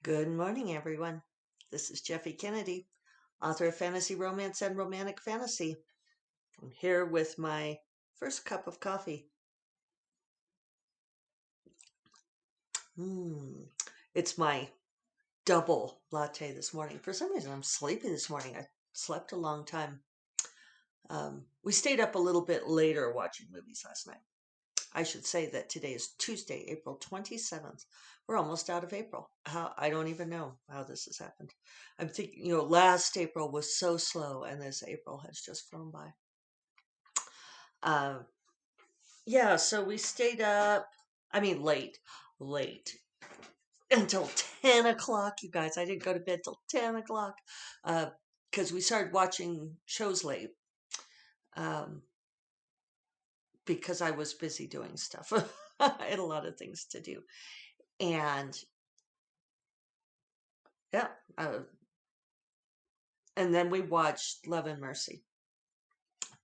Good morning, everyone. This is Jeffe Kennedy, author of fantasy romance and romantic fantasy. I'm here with my first cup of coffee. Mm, it's my double latte this morning. For some reason, I'm sleepy this morning. I slept a long time. We stayed up a little bit later watching movies last night. I should say that today is Tuesday, April 27th. We're almost out of April. I don't even know how this has happened. I'm thinking, last April was so slow, and this April has just flown by. Uh, yeah, so we stayed up, late, until 10 o'clock, you guys. I didn't go to bed till 10 o'clock because we started watching shows late um, because I was busy doing stuff. I had a lot of things to do. And yeah, and then we watched Love and Mercy,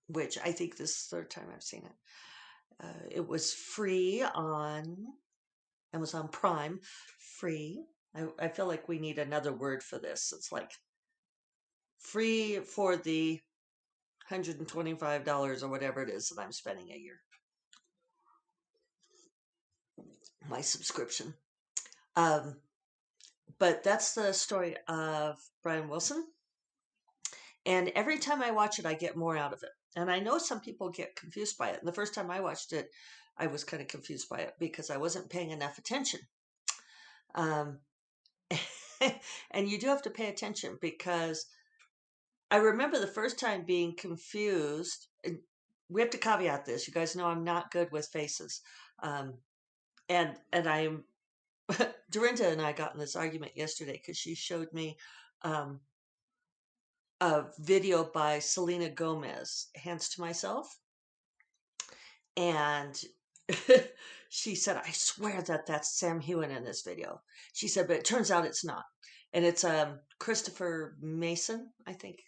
which I think this is the third time I've seen it. It was free on Amazon Prime, free. I feel like we need another word for this. It's like free for the $125 or whatever it is that I'm spending a year. My subscription. Um, but that's the story of Brian Wilson. And every time I watch it, I get more out of it. And I know some people get confused by it. And the first time I watched it, I was kind of confused by it because I wasn't paying enough attention. Um, and you do have to pay attention because I remember the first time being confused. And we have to caveat this. You guys know I'm not good with faces. Um, and I'm Dorinda and I got in this argument yesterday because she showed me um, a video by Selena Gomez, Hands to Myself. And she said, I swear that that's Sam Heughan in this video. She said, but it turns out it's not. And it's Christopher Mason, I think.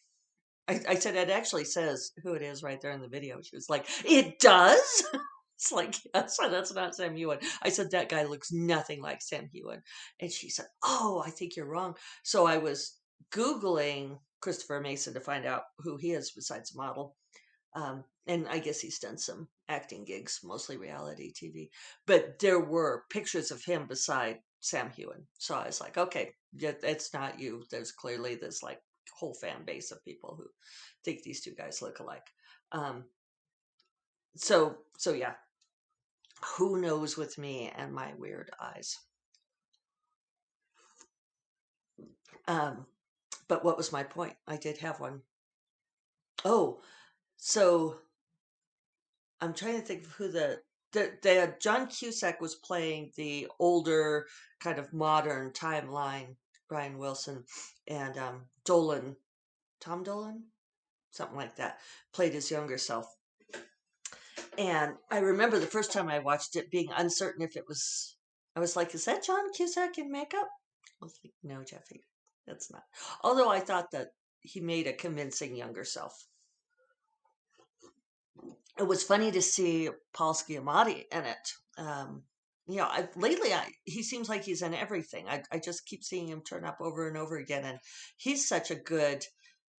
I said, it actually says who it is right there in the video. She was like, it does? It's like, yes, that's not Sam Heughan. I said, that guy looks nothing like Sam Heughan. And she said, oh, I think you're wrong. So I was Googling Christopher Mason to find out who he is besides a model. And I guess he's done some acting gigs, mostly reality TV. But there were pictures of him beside Sam Heughan. So I was like, okay, yeah, it's not you. There's clearly this like whole fan base of people who think these two guys look alike. Um, so yeah, who knows with me and my weird eyes. Um, but what was my point? I did have one. Oh, so I'm trying to think of who the John Cusack was playing the older kind of modern timeline Brian Wilson, and Tom Dolan, something like that, played his younger self. And I remember the first time I watched it being uncertain if it was. I was like, "Is that John Cusack in makeup?" I was like, "No, Jeffy, that's not." Although I thought that he made a convincing younger self. It was funny to see Paul Giamatti in it. Lately he seems like he's in everything. I just keep seeing him turn up over and over again, and he's such a good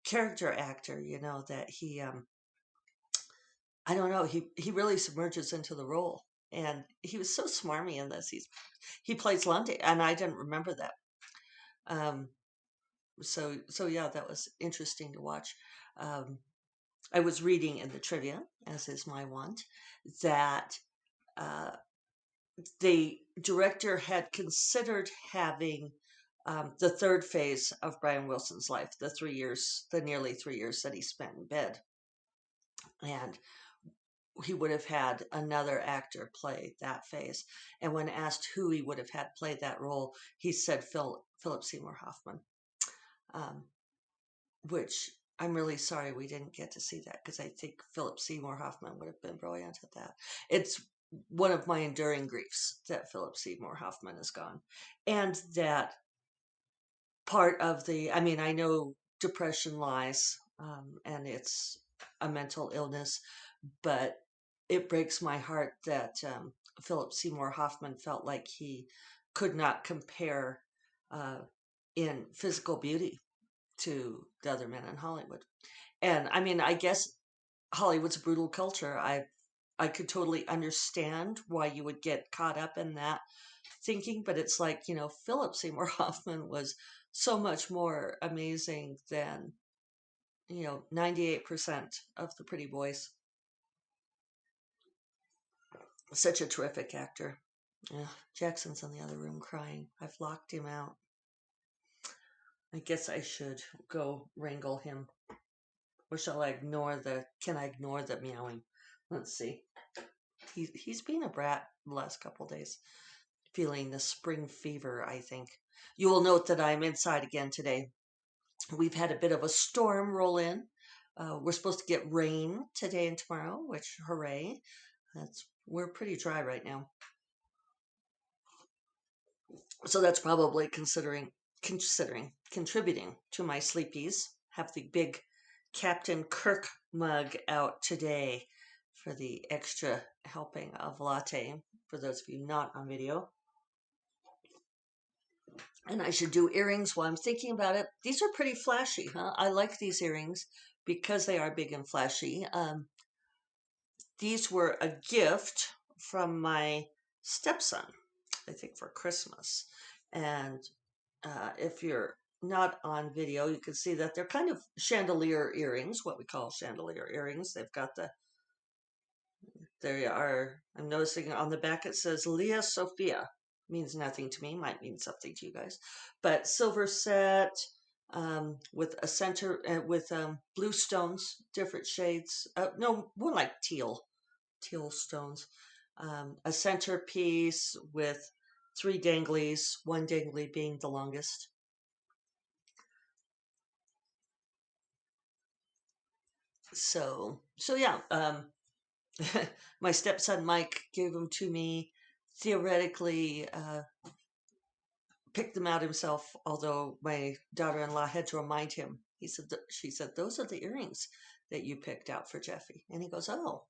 character actor. That I don't know, he really submerges into the role, and he was so smarmy in this. He plays Lundy, and I didn't remember that. Um, so yeah, that was interesting to watch. Um, I was reading in the trivia, as is my wont, that uh, the director had considered having the third phase of Brian Wilson's life, the nearly 3 years that he spent in bed. And he would have had another actor play that phase. And when asked who he would have had play that role, he said Philip Seymour Hoffman, um, which I'm really sorry we didn't get to see that because I think Philip Seymour Hoffman would have been brilliant at that. It's one of my enduring griefs that Philip Seymour Hoffman is gone. And that part of I know depression lies, and it's a mental illness, but it breaks my heart that Philip Seymour Hoffman felt like he could not compare uh, in physical beauty to the other men in Hollywood. And I mean, I guess Hollywood's a brutal culture. I could totally understand why you would get caught up in that thinking, but it's like, Philip Seymour Hoffman was so much more amazing than, 98% of the pretty boys. Such a terrific actor. Yeah, Jackson's in the other room crying. I've locked him out. I guess I should go wrangle him. Or shall I can I ignore the meowing? Let's see. He's been a brat the last couple days. Feeling the spring fever, I think. You will note that I'm inside again today. We've had a bit of a storm roll in. We're supposed to get rain today and tomorrow, which hooray. We're pretty dry right now. So that's probably contributing to my sleepies. Have the big Captain Kirk mug out today for the extra helping of latte, for those of you not on video. And I should do earrings while I'm thinking about it. These are pretty flashy, huh? I like these earrings because they are big and flashy. These were a gift from my stepson, I think for Christmas. And if you're not on video, you can see that they're kind of chandelier earrings, what we call chandelier earrings. They've got I'm noticing on the back it says Leah Sophia. Means nothing to me, might mean something to you guys. But silver set with a center, with blue stones, different shades. No, more like teal stones. A centerpiece with 3 danglies, one dangly being the longest. So yeah, my stepson Mike gave them to me. Theoretically, picked them out himself, although my daughter-in-law had to remind him. She said, those are the earrings that you picked out for Jeffy. And he goes, oh.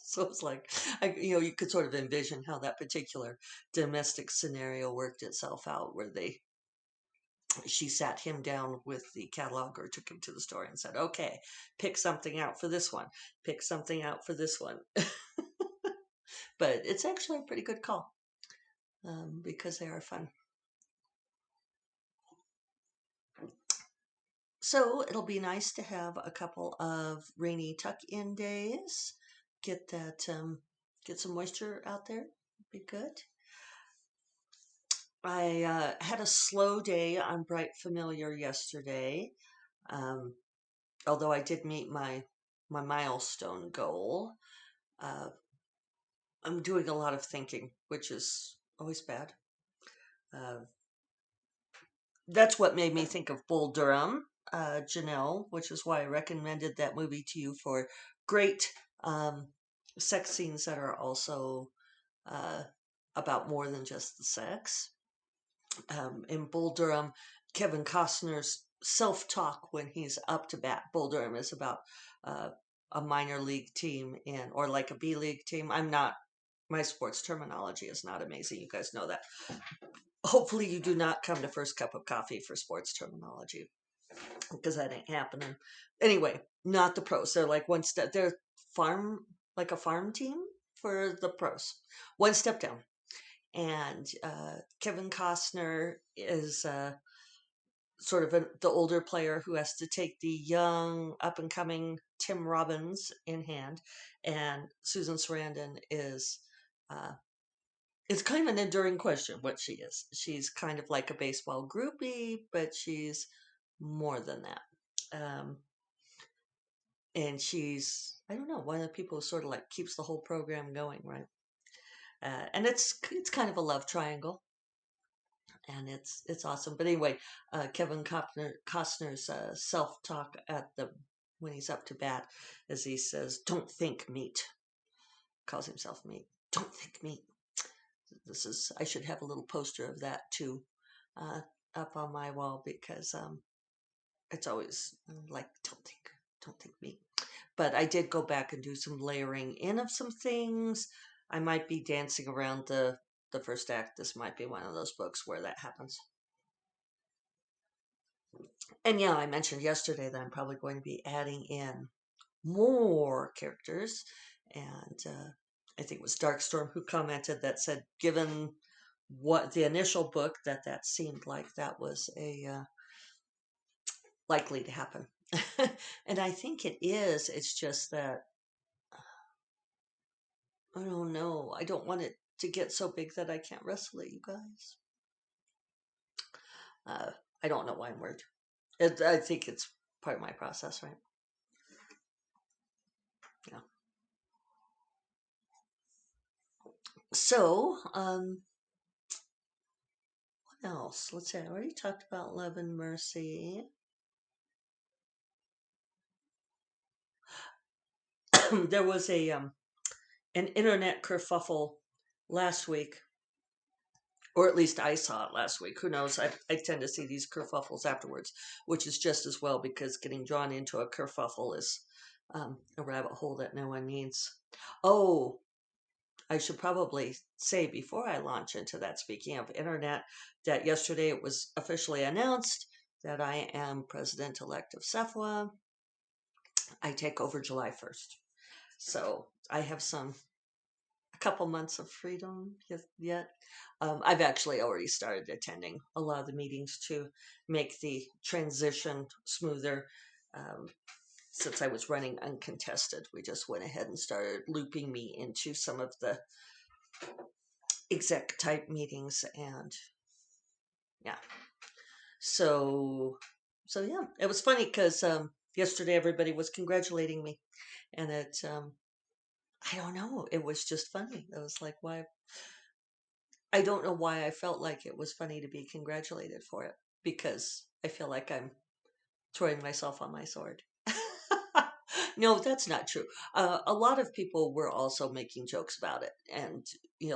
So it's like, you could sort of envision how that particular domestic scenario worked itself out, where she sat him down with the catalog or took him to the store and said, okay, pick something out for this one, pick something out for this one. But it's actually a pretty good call, because they are fun. So it'll be nice to have a couple of rainy tuck-in days. Get some moisture out there. Be good. I had a slow day on Bright Familiar yesterday, although I did meet my milestone goal. I'm doing a lot of thinking, which is always bad. That's what made me think of Bull Durham, Janelle, which is why I recommended that movie to you, for great sex scenes that are also about more than just the sex. In Bull Durham, Kevin Costner's self-talk when he's up to bat. Bull Durham is about a minor league team or like a B league team. My sports terminology is not amazing. You guys know that. Hopefully you do not come to First Cup of Coffee for sports terminology, because that ain't happening. Anyway, not the pros. They're like one step. They're like a farm team for the pros. One step down. And Kevin Costner is sort of the older player who has to take the young, up-and-coming Tim Robbins in hand. And Susan Sarandon is... it's kind of an enduring question what she is. She's kind of like a baseball groupie, but she's more than that. And she's, I don't know, one of the people who sort of like keeps the whole program going, right? And it's kind of a love triangle, and it's awesome. But anyway, Kevin Costner's self-talk when he's up to bat, as he says, "Don't think meat." Calls himself meat. Don't think meat. I should have a little poster of that too, up on my wall, because it's always like, don't think meat. But I did go back and do some layering in of some things. I might be dancing around the first act. This might be one of those books where that happens. And yeah, I mentioned yesterday that I'm probably going to be adding in more characters. And I think it was Darkstorm who commented that said, given what the initial book, that seemed like that was a likely to happen. And I think it is. It's just that I don't know. I don't want it to get so big that I can't wrestle it, you guys. Uh, I don't know why I'm worried. I think it's part of my process, right? Yeah. So, what else? Let's see. I already talked about Love and Mercy. There was a an internet kerfuffle last week, or at least I saw it last week. Who knows? I tend to see these kerfuffles afterwards, which is just as well because getting drawn into a kerfuffle is a rabbit hole that no one needs. Oh, I should probably say before I launch into that, speaking of internet, that yesterday it was officially announced that I am president-elect of SEFWA. I take over July 1st. So I have a couple months of freedom yet. I've actually already started attending a lot of the meetings to make the transition smoother. Um, since I was running uncontested, we just went ahead and started looping me into some of the exec type meetings, and yeah. So yeah, it was funny because yesterday everybody was congratulating me, and I don't know, it was just funny. It was like, why? I don't know why I felt like it was funny to be congratulated for it, because I feel like I'm throwing myself on my sword. No, that's not true. A lot of people were also making jokes about it, and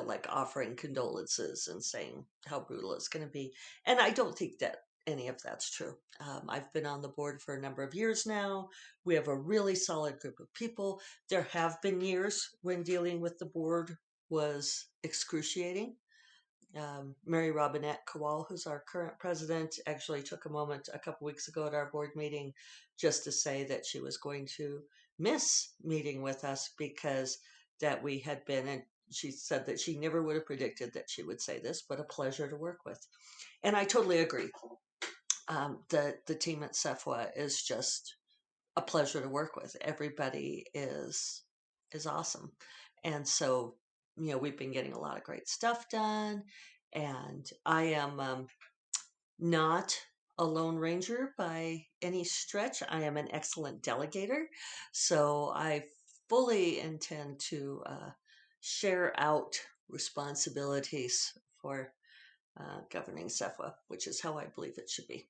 like offering condolences and saying how brutal it's going to be. And I don't think that any of that's true. I've been on the board for a number of years now. We have a really solid group of people. There have been years when dealing with the board was excruciating. Mary Robinette Kowal, who's our current president, actually took a moment a couple weeks ago at our board meeting just to say that she was going to miss meeting with us because that we had been, and she said that she never would have predicted that she would say this, but a pleasure to work with. And I totally agree. The team at SEFWA is just a pleasure to work with. Everybody is awesome. And so, we've been getting a lot of great stuff done. And I am not a Lone Ranger by any stretch. I am an excellent delegator. So I fully intend to share out responsibilities for governing SEFWA, which is how I believe it should be.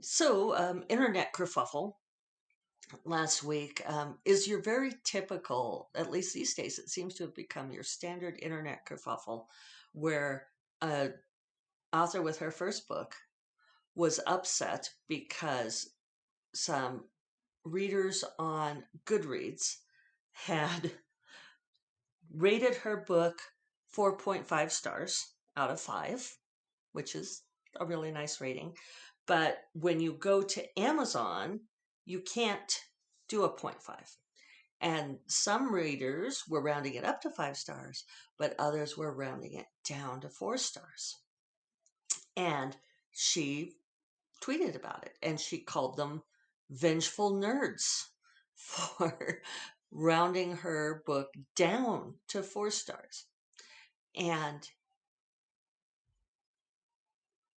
So, internet kerfuffle last week is your very typical, at least these days, it seems to have become your standard internet kerfuffle, where a author with her first book was upset because some readers on Goodreads had rated her book 4.5 stars out of 5, which is a really nice rating. But when you go to Amazon, you can't do a 0.5. And some readers were rounding it up to 5 stars, but others were rounding it down to 4 stars. And she tweeted about it, and she called them vengeful nerds for rounding her book down to 4 stars. And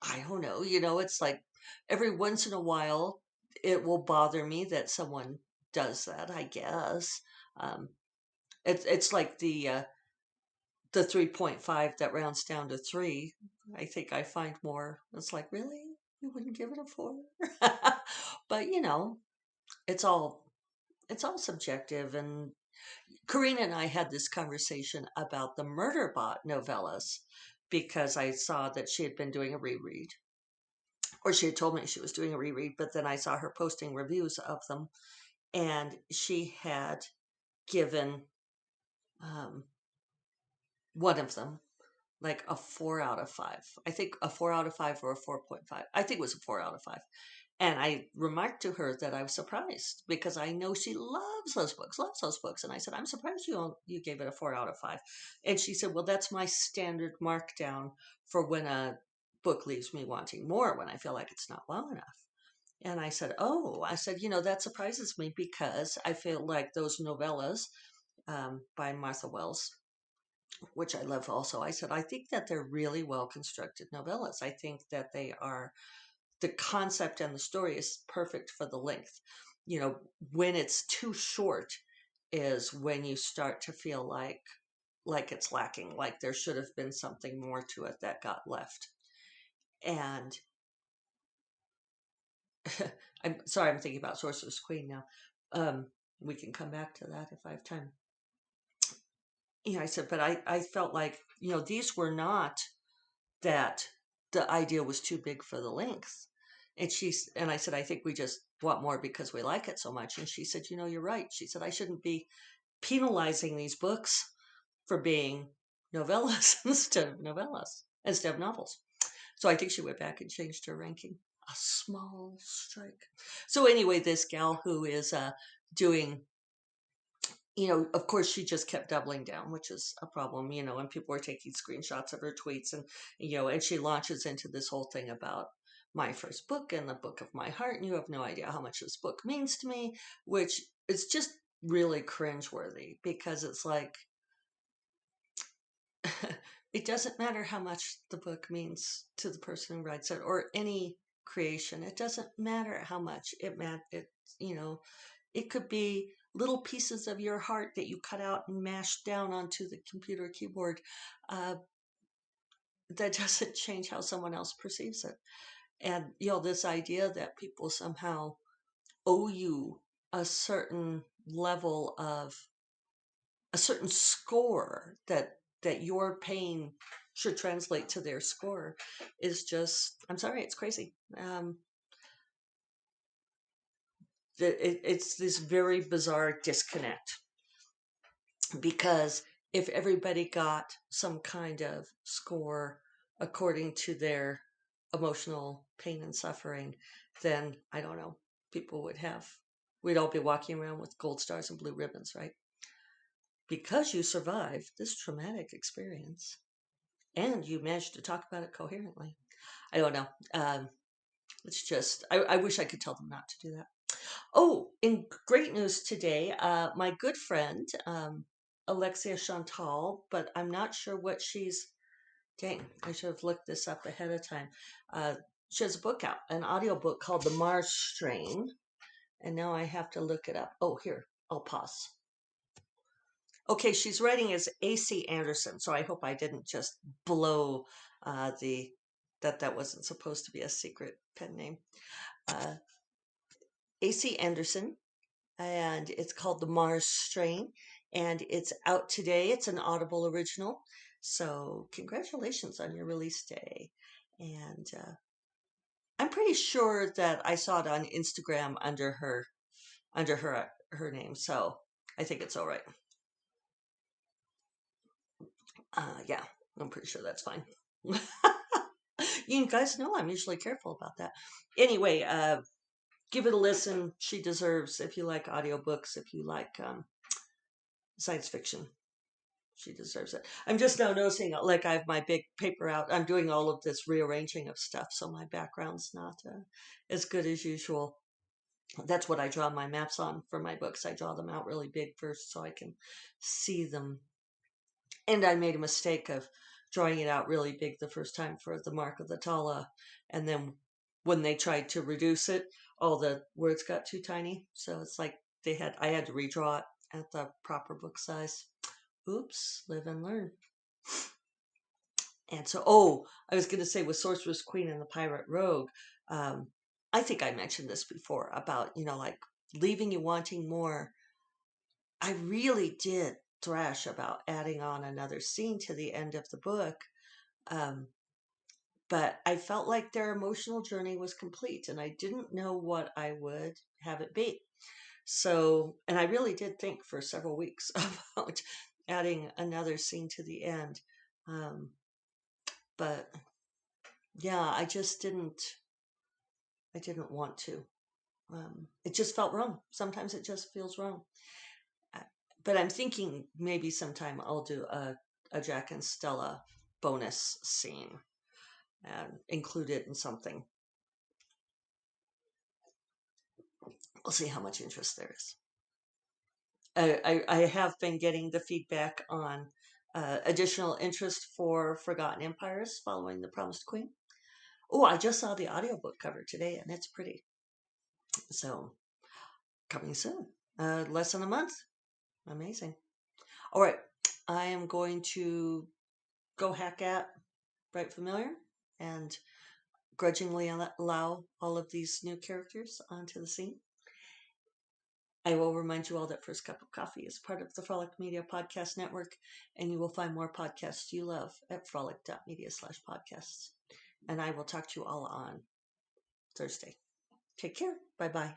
I don't know, it's like every once in a while it will bother me that someone does that, I guess. Um, it's like the 3.5 that rounds down to 3. I think I find more. It's like, really? You wouldn't give it a 4? But it's all it's all subjective. And Karina and I had this conversation about the Murderbot novellas because I saw that she had been doing a reread, or she had told me she was doing a reread, but then I saw her posting reviews of them, and she had given one of them like a 4 out of 5. I think a 4 out of 5 or a 4.5. I think it was a 4 out of 5. And I remarked to her that I was surprised because I know she loves those books, loves those books. And I said, I'm surprised you gave it a 4 out of 5. And she said, well, that's my standard markdown for when a book leaves me wanting more, when I feel like it's not well enough. And I said, oh, I said, that surprises me because I feel like those novellas by Martha Wells, which I love also, I said, I think that they're really well constructed novellas. I think that the concept and the story is perfect for the length. When it's too short is when you start to feel like it's lacking, like there should have been something more to it that got left. And I'm sorry, I'm thinking about Sorcerer's Queen now. We can come back to that if I have time. I said, but I felt like, these were not that the idea was too big for the length. And I said, I think we just want more because we like it so much. And she said, you're right. She said, I shouldn't be penalizing these books for being novellas instead of novels. So I think she went back and changed her ranking. A small strike. So anyway, this gal who is doing, of course, she just kept doubling down, which is a problem, and people were taking screenshots of her tweets, and she launches into this whole thing about my first book and the book of my heart, and you have no idea how much this book means to me, which is just really cringeworthy because it's like, it doesn't matter how much the book means to the person who writes it or any creation. It doesn't matter how much it could be little pieces of your heart that you cut out and mashed down onto the computer keyboard. That doesn't change how someone else perceives it. And, this idea that people somehow owe you a certain level of a certain score that your pain should translate to their score is just, I'm sorry, it's crazy. It's this very bizarre disconnect, because if everybody got some kind of score according to their emotional pain and suffering, then I don't know, we'd all be walking around with gold stars and blue ribbons, right? Because you survived this traumatic experience and you managed to talk about it coherently. I don't know. It's just, I wish I could tell them not to do that. Oh, in great news today, my good friend, Alexia Chantal, but I'm not sure what dang, I should have looked this up ahead of time. She has a book out, an audiobook called The Mars Strain, and now I have to look it up. Oh, here, I'll pause. Okay, she's writing as A.C. Anderson, so I hope I didn't just blow that wasn't supposed to be a secret pen name. A.C. Anderson, and it's called The Mars Strain, and it's out today. It's an Audible original, so congratulations on your release day. And I'm pretty sure that I saw it on Instagram under her name, so I think it's all right. Yeah, I'm pretty sure that's fine. You guys know I'm usually careful about that. Anyway, give it a listen. She deserves, if you like audiobooks, if you like science fiction, she deserves it. I'm just now noticing, like, I have my big paper out. I'm doing all of this rearranging of stuff, so my background's not as good as usual. That's what I draw my maps on for my books. I draw them out really big first so I can see them. And I made a mistake of drawing it out really big the first time for the Mark of the Tala. And then when they tried to reduce it, all the words got too tiny. So it's like I had to redraw it at the proper book size. Oops, live and learn. And so, I was going to say with Sorcerer's Queen and the Pirate Rogue, I think I mentioned this before about, like leaving you wanting more. I really did thrash about adding on another scene to the end of the book. But I felt like their emotional journey was complete and I didn't know what I would have it be. So, and I really did think for several weeks about adding another scene to the end. But yeah, I didn't want to. It just felt wrong. Sometimes it just feels wrong. But I'm thinking maybe sometime I'll do a Jack and Stella bonus scene and include it in something. We'll see how much interest there is. I have been getting the feedback on additional interest for Forgotten Empires following The Promised Queen. Oh, I just saw the audiobook cover today and it's pretty. So, coming soon. Less than a month. Amazing. All right. I am going to go hack at Bright Familiar and grudgingly allow all of these new characters onto the scene. I will remind you all that First Cup of Coffee is part of the Frolic Media Podcast Network, and you will find more podcasts you love at frolic.media/podcasts. And I will talk to you all on Thursday. Take care. Bye-bye.